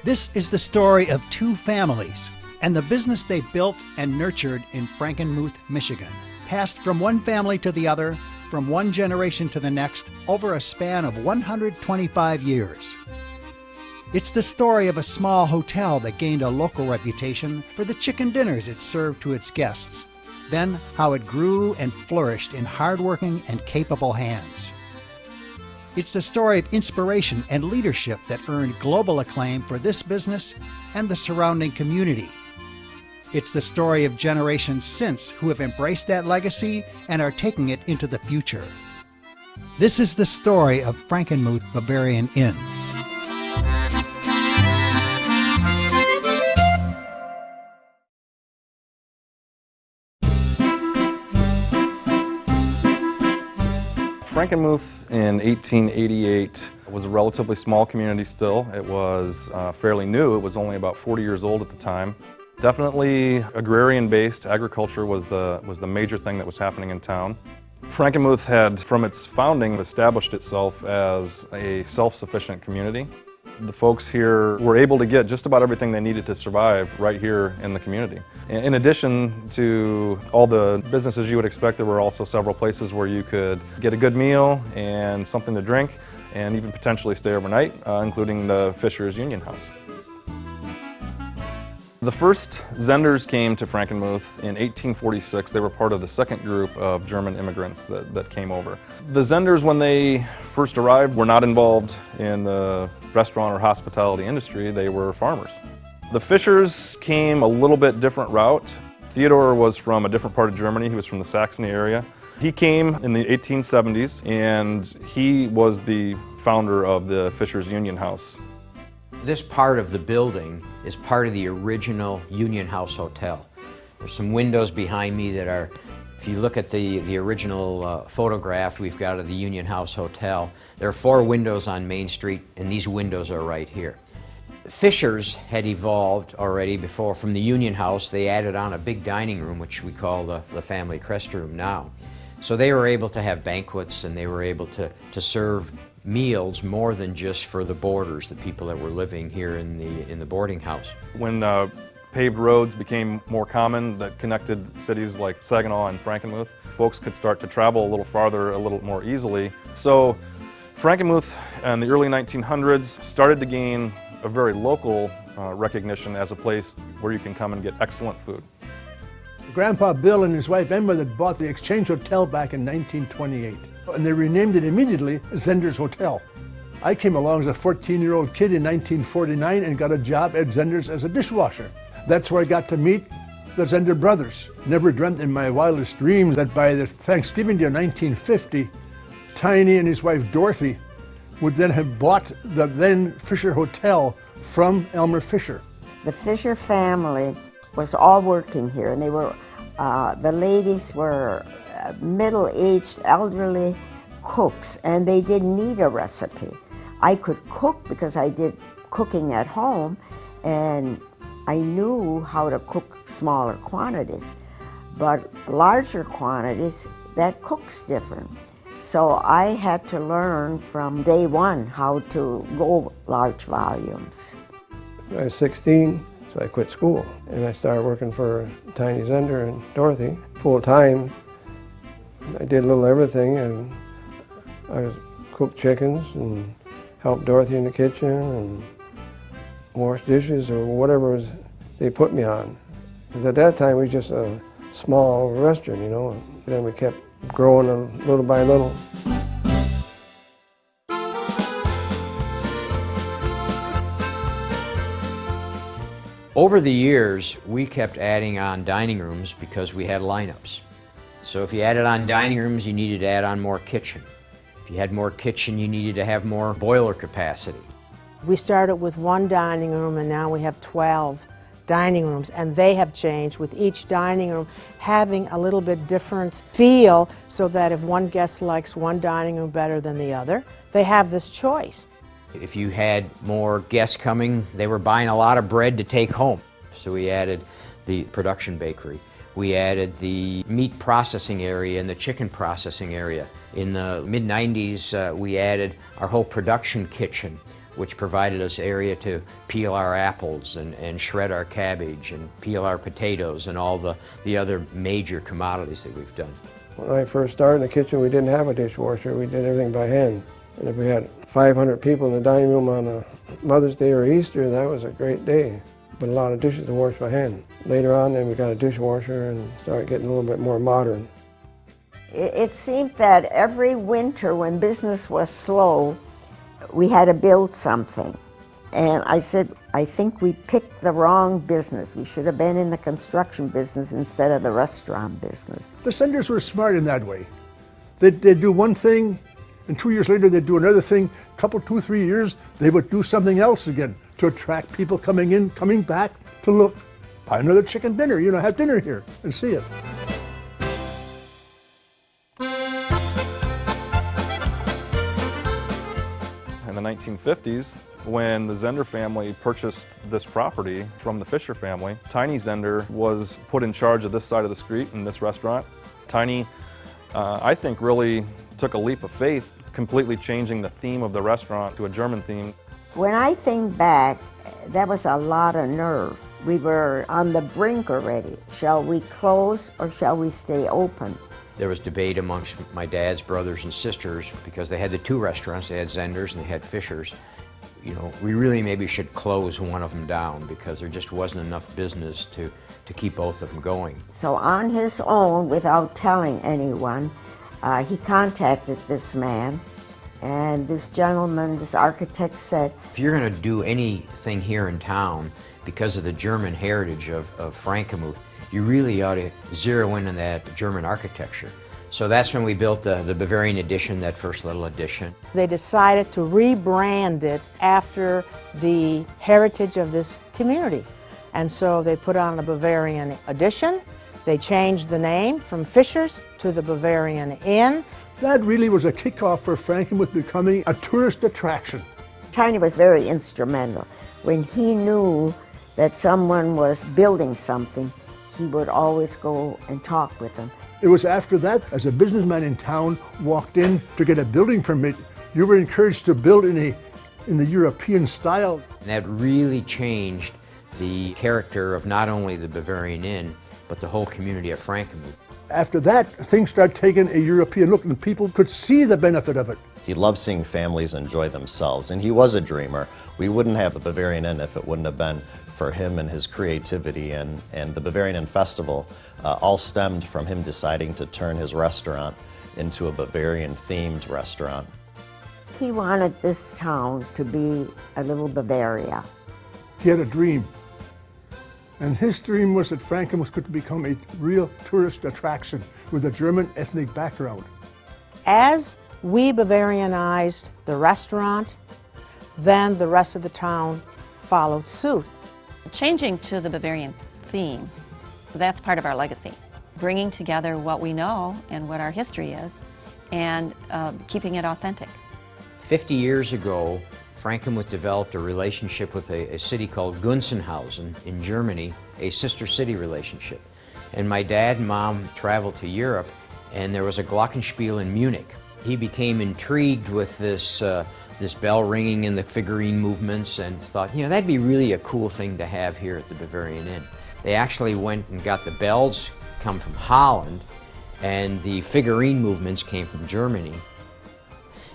This is the story of two families and the business they built and nurtured in Frankenmuth, Michigan, passed from one family to the other, from one generation to the next, over a span of 125 years. It's the story of a small hotel that gained a local reputation for the chicken dinners it served to its guests, then how it grew and flourished in hardworking and capable hands. It's the story of inspiration and leadership that earned global acclaim for this business and the surrounding community. It's the story of generations since who have embraced that legacy and are taking it into the future. This is the story of Frankenmuth Bavarian Inn. Frankenmuth in 1888 was a relatively small community still. It was fairly new. It was only about 40 years old at the time. Definitely agrarian-based. Agriculture was the major thing that was happening in town. Frankenmuth had, from its founding, established itself as a self-sufficient community. The folks here were able to get just about everything they needed to survive right here in the community. In addition to all the businesses you would expect, there were also several places where you could get a good meal and something to drink and even potentially stay overnight, including the Fisher's Union House. The first Zenders came to Frankenmuth in 1846. They were part of the second group of German immigrants that came over. The Zenders, when they first arrived, were not involved in the restaurant or hospitality industry. They were farmers. The Fishers came a little bit different route. Theodore was from a different part of Germany. He was from the Saxony area. He came in the 1870s, and he was the founder of the Fisher's Union House. This part of the building is part of the original Union House Hotel. There's some windows behind me that are, if you look at the original photograph we've got of the Union House Hotel, there are 4 windows on Main Street, and these windows are right here. Fishers had evolved already before. From the Union House, they added on a big dining room, which we call the family crest room now. So they were able to have banquets, and they were able to serve meals more than just for the boarders, the people that were living here in the boarding house. When Paved roads became more common that connected cities like Saginaw and Frankenmuth, folks could start to travel a little farther, a little more easily. So Frankenmuth in the early 1900s started to gain a very local recognition as a place where you can come and get excellent food. Grandpa Bill and his wife Emma had bought the Exchange Hotel back in 1928, and they renamed it immediately Zenders Hotel. I came along as a 14-year-old kid in 1949 and got a job at Zenders as a dishwasher. That's where I got to meet the Zender brothers. Never dreamt in my wildest dreams that by the Thanksgiving Day of 1950, Tiny and his wife Dorothy would then have bought the then Fisher Hotel from Elmer Fisher. The Fisher family was all working here, and they were, the ladies were middle-aged, elderly cooks, and they didn't need a recipe. I could cook because I did cooking at home, and I knew how to cook smaller quantities, but larger quantities, that cooks different. So I had to learn from day one how to go large volumes. I was 16, so I quit school, and I started working for Tiny Zender and Dorothy full time. I did a little everything, and I cooked chickens and helped Dorothy in the kitchen and wash dishes or whatever they put me on. Because at that time, we were just a small restaurant, you know. And then we kept growing little by little. Over the years, we kept adding on dining rooms because we had lineups. So if you added on dining rooms, you needed to add on more kitchen. If you had more kitchen, you needed to have more boiler capacity. We started with 1 dining room, and now we have 12 dining rooms, and they have changed with each dining room having a little bit different feel, so that if one guest likes one dining room better than the other, they have this choice. If you had more guests coming, they were buying a lot of bread to take home. So we added the production bakery. We added the meat processing area and the chicken processing area. In the mid-90s, we added our whole production kitchen. which provided us area to peel our apples and shred our cabbage and peel our potatoes and all the other major commodities that we've done. When I first started in the kitchen, we didn't have a dishwasher. We did everything by hand. And if we had 500 people in the dining room on a Mother's Day or Easter, that was a great day. But a lot of dishes were washed by hand. Later on, then we got a dishwasher and started getting a little bit more modern. It seemed that every winter when business was slow, we had to build something. And I said, I think we picked the wrong business. We should have been in the construction business instead of the restaurant business. The Senders were smart in that way. They'd do one thing, and 2 years later they'd do another thing. A couple, 2, 3 years, they would do something else again to attract people coming back to look, buy another chicken dinner, have dinner here and see it. In the 1950s, when the Zender family purchased this property from the Fisher family, Tiny Zender was put in charge of this side of the street in this restaurant. Tiny, I think, really took a leap of faith, completely changing the theme of the restaurant to a German theme. When I think back, that was a lot of nerve. We were on the brink already. Shall we close or shall we stay open? There was debate amongst my dad's brothers and sisters because they had the two restaurants. They had Zender's and they had Fisher's. We really maybe should close one of them down because there just wasn't enough business to keep both of them going. So on his own, without telling anyone, he contacted this man, and this gentleman, this architect, said, if you're going to do anything here in town because of the German heritage of Frankenmuth, you really ought to zero in on that German architecture. So that's when we built the Bavarian addition, that first little addition. They decided to rebrand it after the heritage of this community. And so they put on the Bavarian addition. They changed the name from Fisher's to the Bavarian Inn. That really was a kickoff for Frankenmuth becoming a tourist attraction. Tiny was very instrumental. When he knew that someone was building something, he would always go and talk with them. It was after that, as a businessman in town walked in to get a building permit, you were encouraged to build in the European style. And that really changed the character of not only the Bavarian Inn, but the whole community of Frankenmuth. After that, things started taking a European look, and people could see the benefit of it. He loved seeing families enjoy themselves, and he was a dreamer. We wouldn't have the Bavarian Inn if it wouldn't have been for him and his creativity, and the Bavarian Inn Festival all stemmed from him deciding to turn his restaurant into a Bavarian-themed restaurant. He wanted this town to be a little Bavaria. He had a dream, and his dream was that Frankenmuth could become a real tourist attraction with a German ethnic background. As we Bavarianized the restaurant, then the rest of the town followed suit. Changing to the Bavarian theme, that's part of our legacy. Bringing together what we know and what our history is and keeping it authentic. 50 years ago, Frankenmuth developed a relationship with a city called Gunzenhausen in Germany, a sister city relationship. And my dad and mom traveled to Europe, and there was a Glockenspiel in Munich. He became intrigued with this bell ringing and the figurine movements and thought, that'd be really a cool thing to have here at the Bavarian Inn. They actually went and got the bells come from Holland, and the figurine movements came from Germany.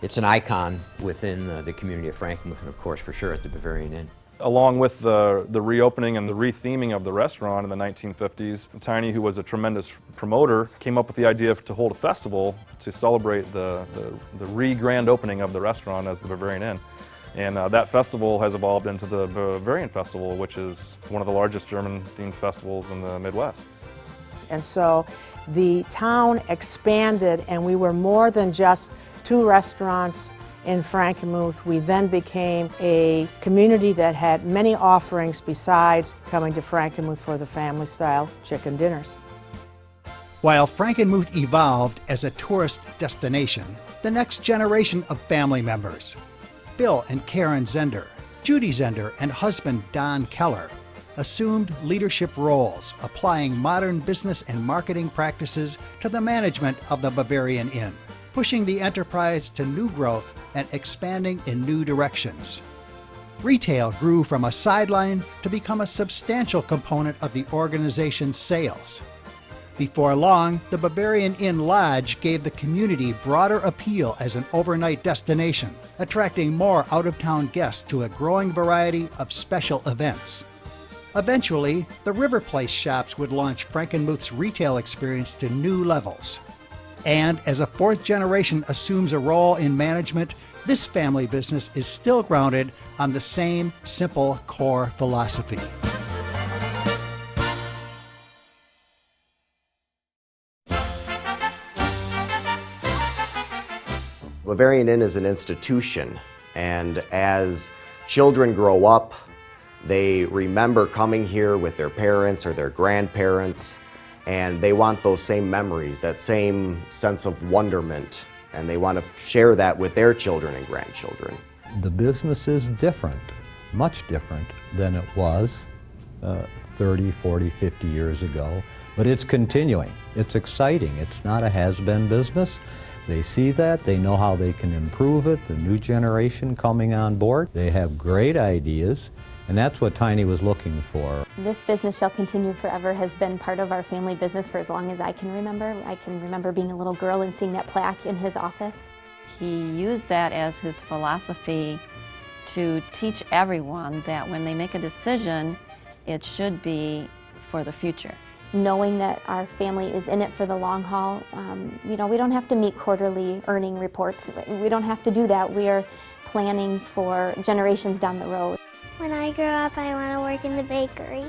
It's an icon within the community of Frankenmuth, and of course, for sure, at the Bavarian Inn. Along with the reopening and the retheming of the restaurant in the 1950s, Tiny, who was a tremendous promoter, came up with the idea to hold a festival to celebrate the re-grand opening of the restaurant as the Bavarian Inn. And that festival has evolved into the Bavarian Festival, which is one of the largest German-themed festivals in the Midwest. And so the town expanded, and we were more than just two restaurants in Frankenmuth. We then became a community that had many offerings besides coming to Frankenmuth for the family-style chicken dinners. While Frankenmuth evolved as a tourist destination, the next generation of family members, Bill and Karen Zender, Judy Zender and husband Don Keller, assumed leadership roles, applying modern business and marketing practices to the management of the Bavarian Inn, pushing the enterprise to new growth and expanding in new directions. Retail grew from a sideline to become a substantial component of the organization's sales. Before long, the Bavarian Inn Lodge gave the community broader appeal as an overnight destination, attracting more out-of-town guests to a growing variety of special events. Eventually, the River Place shops would launch Frankenmuth's retail experience to new levels. And as a fourth generation assumes a role in management, this family business is still grounded on the same simple core philosophy. Bavarian Inn is an institution, and as children grow up, they remember coming here with their parents or their grandparents, and they want those same memories, that same sense of wonderment, and they want to share that with their children and grandchildren. The business is different, much different than it was 30, 40, 50 years ago, but it's continuing. It's exciting. It's not a has-been business. They see that, they know how they can improve it, the new generation coming on board. They have great ideas, and that's what Tiny was looking for. This business shall continue forever has been part of our family business for as long as I can remember. I can remember being a little girl and seeing that plaque in his office. He used that as his philosophy to teach everyone that when they make a decision, it should be for the future. Knowing that our family is in it for the long haul, we don't have to meet quarterly earning reports. We don't have to do that. We are planning for generations down the road. When I grow up, I want to work in the bakery.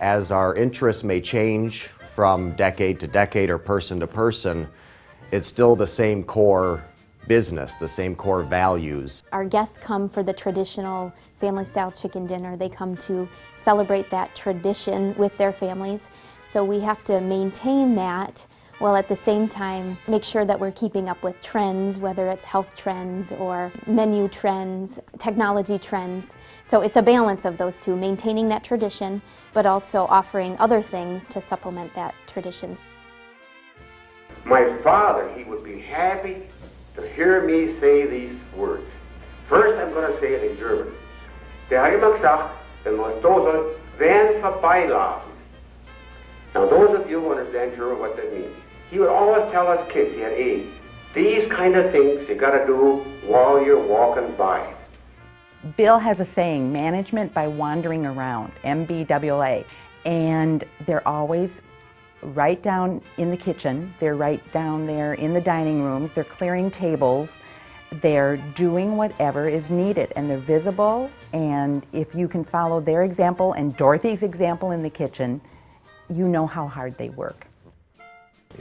As our interests may change from decade to decade or person to person, it's still the same core business, the same core values. Our guests come for the traditional family-style chicken dinner. They come to celebrate that tradition with their families. So we have to maintain that while at the same time make sure that we're keeping up with trends, whether it's health trends or menu trends, technology trends. So it's a balance of those two, maintaining that tradition, but also offering other things to supplement that tradition. My father, he would be happy to hear me say these words. First, I'm going to say it in German. Der hat immer gesagt, wenn man so soll, werden vorbeilaufen. Now, those of you who understand German, what that means. He would always tell us kids, he had age, these kind of things you got to do while you're walking by. Bill has a saying, management by wandering around, MBAA, and they're always right down in the kitchen, they're right down there in the dining rooms, they're clearing tables, they're doing whatever is needed, and they're visible, and if you can follow their example and Dorothy's example in the kitchen, you know how hard they work.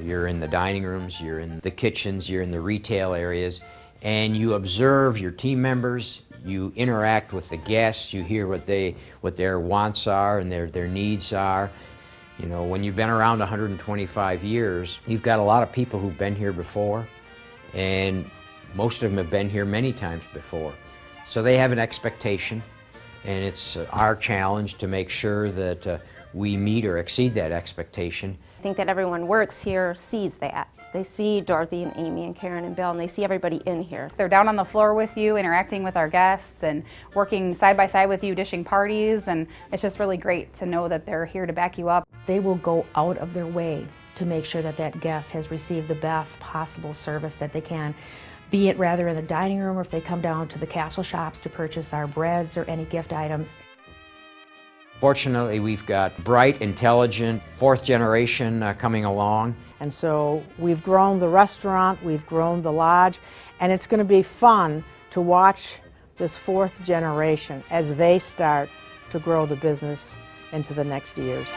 You're in the dining rooms, you're in the kitchens, you're in the retail areas, and you observe your team members, you interact with the guests, you hear what their wants are and their needs are. You know, when you've been around 125 years, you've got a lot of people who've been here before, and most of them have been here many times before. So they have an expectation, and it's our challenge to make sure that we meet or exceed that expectation. I think that everyone works here sees that. They see Dorothy and Amy and Karen and Bill, and they see everybody in here. They're down on the floor with you, interacting with our guests and working side by side with you, dishing parties, and it's just really great to know that they're here to back you up. They will go out of their way to make sure that that guest has received the best possible service that they can, be it rather in the dining room or if they come down to the castle shops to purchase our breads or any gift items. Fortunately, we've got bright, intelligent, fourth generation coming along. And so we've grown the restaurant, we've grown the lodge, and it's going to be fun to watch this fourth generation as they start to grow the business into the next years.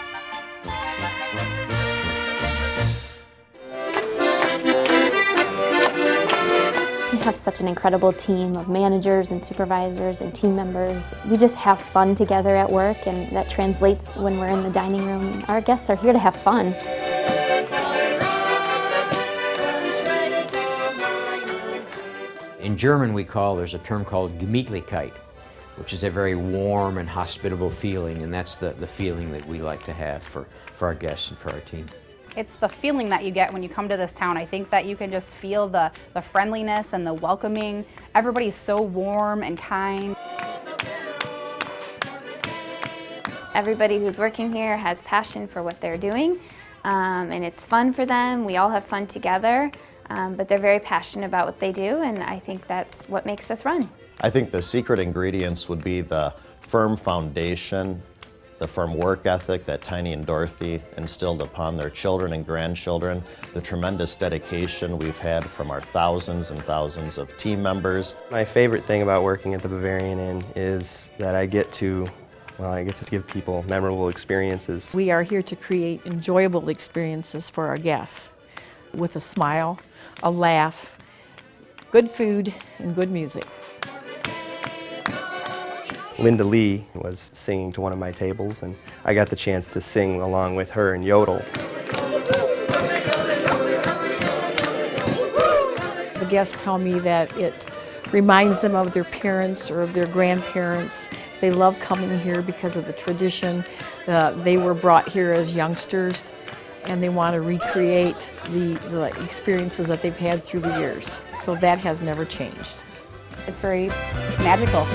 We have such an incredible team of managers and supervisors and team members. We just have fun together at work, and that translates when we're in the dining room. Our guests are here to have fun. In German, there's a term called Gemütlichkeit, which is a very warm and hospitable feeling, and that's the feeling that we like to have for our guests and for our team. It's the feeling that you get when you come to this town. I think that you can just feel the friendliness and the welcoming. Everybody's so warm and kind. Everybody who's working here has passion for what they're doing, and it's fun for them. We all have fun together, but they're very passionate about what they do, and I think that's what makes us run. I think the secret ingredients would be the firm foundation, the firm work ethic that Tiny and Dorothy instilled upon their children and grandchildren, the tremendous dedication we've had from our thousands and thousands of team members. My favorite thing about working at the Bavarian Inn is that I get to give people memorable experiences. We are here to create enjoyable experiences for our guests with a smile, a laugh, good food, and good music. Linda Lee was singing to one of my tables, and I got the chance to sing along with her and yodel. The guests tell me that it reminds them of their parents or of their grandparents. They love coming here because of the tradition. They were brought here as youngsters, and they want to recreate the experiences that they've had through the years. So that has never changed. It's very magical.